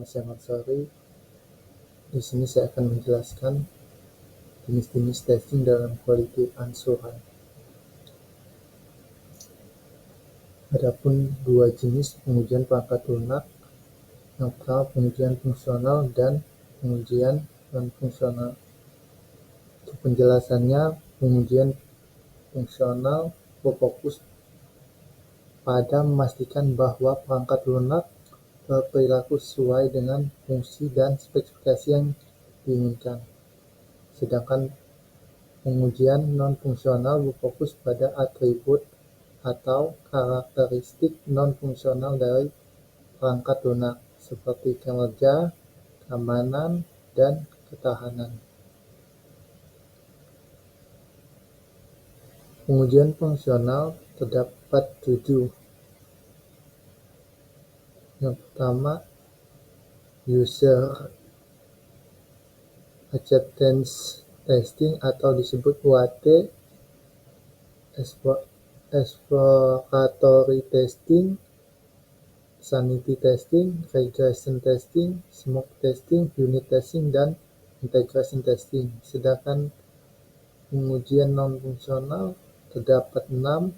Selamat sore. Di sini saya akan menjelaskan jenis-jenis testing dalam quality assurance. Adapun dua jenis pengujian perangkat lunak, yang pertama pengujian fungsional dan pengujian non-fungsional. Untuk penjelasannya, pengujian fungsional berfokus pada memastikan bahwa perangkat lunak berperilaku sesuai dengan fungsi dan spesifikasi yang diinginkan. Sedangkan pengujian non-fungsional berfokus pada atribut atau karakteristik non-fungsional dari perangkat lunak, seperti kinerja, keamanan, dan ketahanan. Pengujian fungsional terdapat 7. Yang pertama, user acceptance testing atau disebut UAT, exploratory testing, sanity testing, regression testing, smoke testing, unit testing, dan integration testing. Sedangkan pengujian non-fungsional terdapat 6,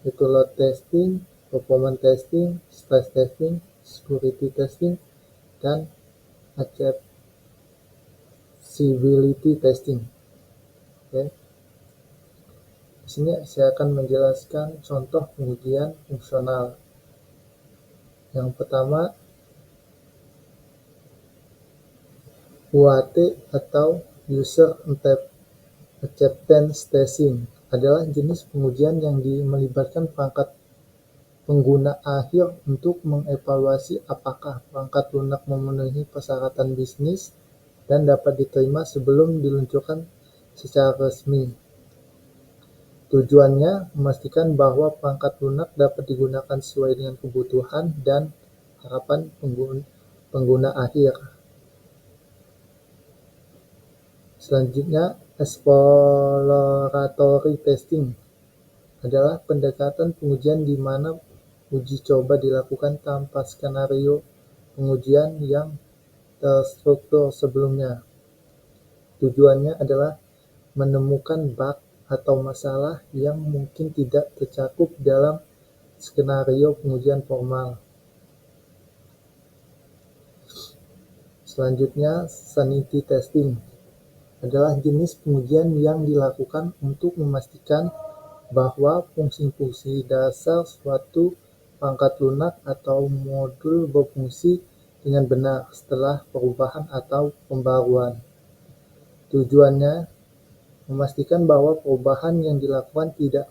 yaitu load testing, performance testing, stress testing, security testing, dan accessibility testing. Oke. Di sini saya akan menjelaskan contoh pengujian fungsional. Yang pertama, UAT atau User Acceptance Testing adalah jenis pengujian yang melibatkan perangkat pengguna akhir untuk mengevaluasi apakah perangkat lunak memenuhi persyaratan bisnis dan dapat diterima sebelum diluncurkan secara resmi. Tujuannya memastikan bahwa perangkat lunak dapat digunakan sesuai dengan kebutuhan dan harapan pengguna akhir. Selanjutnya, exploratory testing adalah pendekatan pengujian di mana uji coba dilakukan tanpa skenario pengujian yang terstruktur sebelumnya. Tujuannya adalah menemukan bug atau masalah yang mungkin tidak tercakup dalam skenario pengujian formal. Selanjutnya, sanity testing adalah jenis pengujian yang dilakukan untuk memastikan bahwa fungsi-fungsi dasar suatu perangkat lunak atau modul berfungsi dengan benar setelah perubahan atau pembaruan. Tujuannya memastikan bahwa perubahan yang dilakukan tidak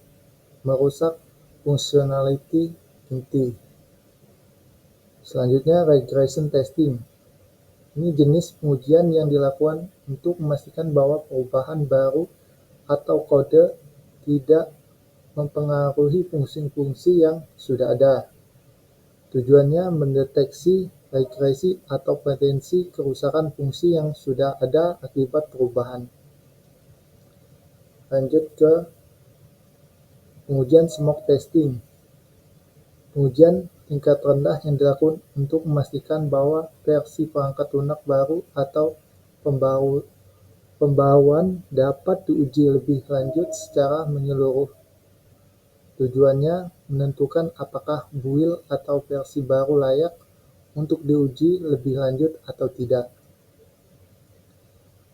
merusak fungsionality inti. Selanjutnya, regression testing. Ini jenis pengujian yang dilakukan untuk memastikan bahwa perubahan baru atau kode tidak mempengaruhi fungsi-fungsi yang sudah ada. Tujuannya mendeteksi regresi atau potensi kerusakan fungsi yang sudah ada akibat perubahan. Lanjut ke pengujian smoke testing. Pengujian tingkat rendah yang dilakukan untuk memastikan bahwa versi perangkat lunak baru atau pembawaan dapat diuji lebih lanjut secara menyeluruh. Tujuannya menentukan apakah build atau versi baru layak untuk diuji lebih lanjut atau tidak.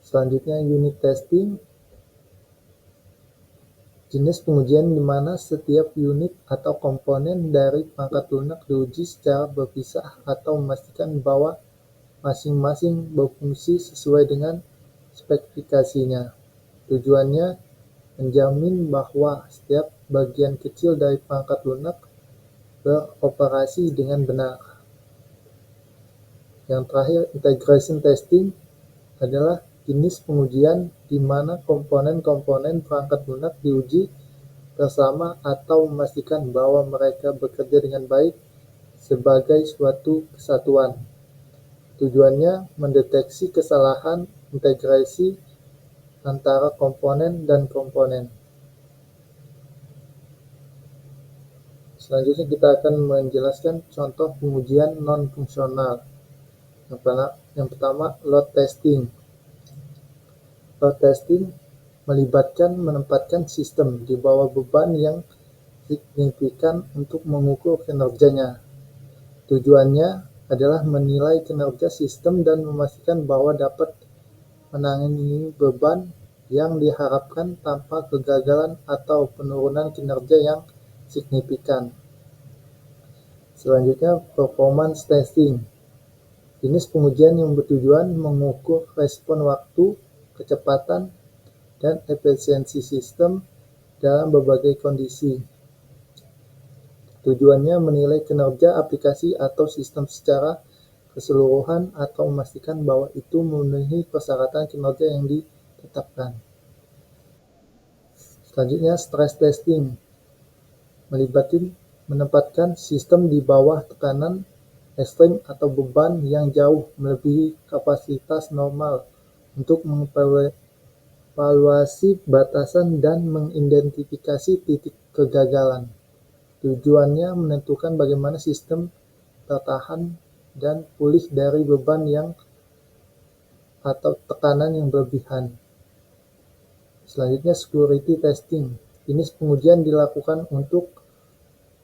Selanjutnya, unit testing. Jenis pengujian di mana setiap unit atau komponen dari perangkat lunak diuji secara berpisah atau memastikan bahwa masing-masing berfungsi sesuai dengan spesifikasinya. Tujuannya menjamin bahwa setiap bagian kecil dari perangkat lunak beroperasi dengan benar. Yang terakhir, integration testing adalah jenis pengujian di mana komponen-komponen perangkat lunak diuji bersama atau memastikan bahwa mereka bekerja dengan baik sebagai suatu kesatuan. Tujuannya mendeteksi kesalahan integrasi antara komponen dan komponen. Selanjutnya kita akan menjelaskan contoh pengujian non-fungsional. Yang pertama, load testing. Load testing melibatkan menempatkan sistem di bawah beban yang signifikan untuk mengukur kinerjanya. Tujuannya adalah menilai kinerja sistem dan memastikan bahwa dapat menangani beban yang diharapkan tanpa kegagalan atau penurunan kinerja yang signifikan. Selanjutnya, performance testing. Jenis pengujian yang bertujuan mengukur respon waktu, kecepatan, dan efisiensi sistem dalam berbagai kondisi. Tujuannya menilai kinerja aplikasi atau sistem secara keseluruhan atau memastikan bahwa itu memenuhi persyaratan kinerja yang ditetapkan. Selanjutnya, stress testing melibatkan menempatkan sistem di bawah tekanan ekstrim atau beban yang jauh melebihi kapasitas normal untuk mengevaluasi batasan dan mengidentifikasi titik kegagalan. Tujuannya menentukan bagaimana sistem tertahan dan pulih dari beban yang atau tekanan yang berlebihan. Selanjutnya, security testing. Jenis pengujian dilakukan untuk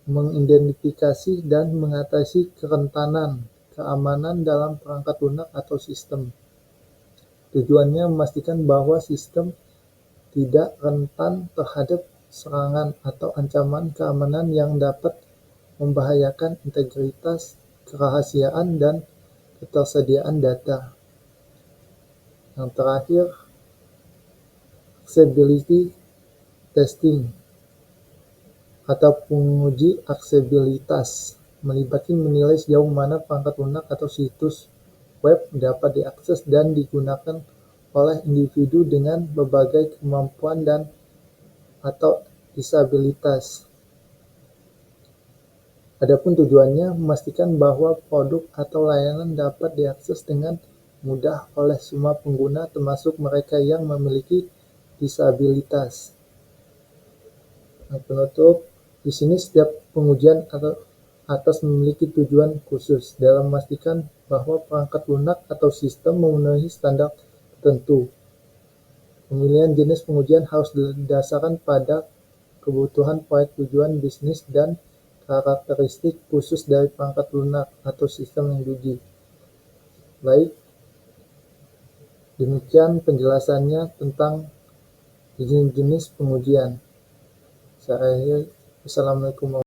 mengidentifikasi dan mengatasi kerentanan keamanan dalam perangkat lunak atau sistem. Tujuannya memastikan bahwa sistem tidak rentan terhadap serangan atau ancaman keamanan yang dapat membahayakan integritas, kerahasiaan, dan ketersediaan data. Yang terakhir, accessibility testing atau penguji aksesibilitas melibatkan menilai sejauh mana perangkat lunak atau situs web dapat diakses dan digunakan oleh individu dengan berbagai kemampuan dan atau disabilitas. Adapun tujuannya memastikan bahwa produk atau layanan dapat diakses dengan mudah oleh semua pengguna termasuk mereka yang memiliki disabilitas. Penutup, di sini setiap pengujian atas memiliki tujuan khusus dalam memastikan bahwa perangkat lunak atau sistem memenuhi standar tertentu. Pemilihan jenis pengujian harus didasarkan pada kebutuhan proyek, tujuan bisnis, dan karakteristik khusus dari perangkat lunak atau sistem yang diuji. Baik, demikian penjelasannya tentang jenis-jenis pengujian. Saya akhiri. Assalamualaikum warahmatullahi wabarakatuh.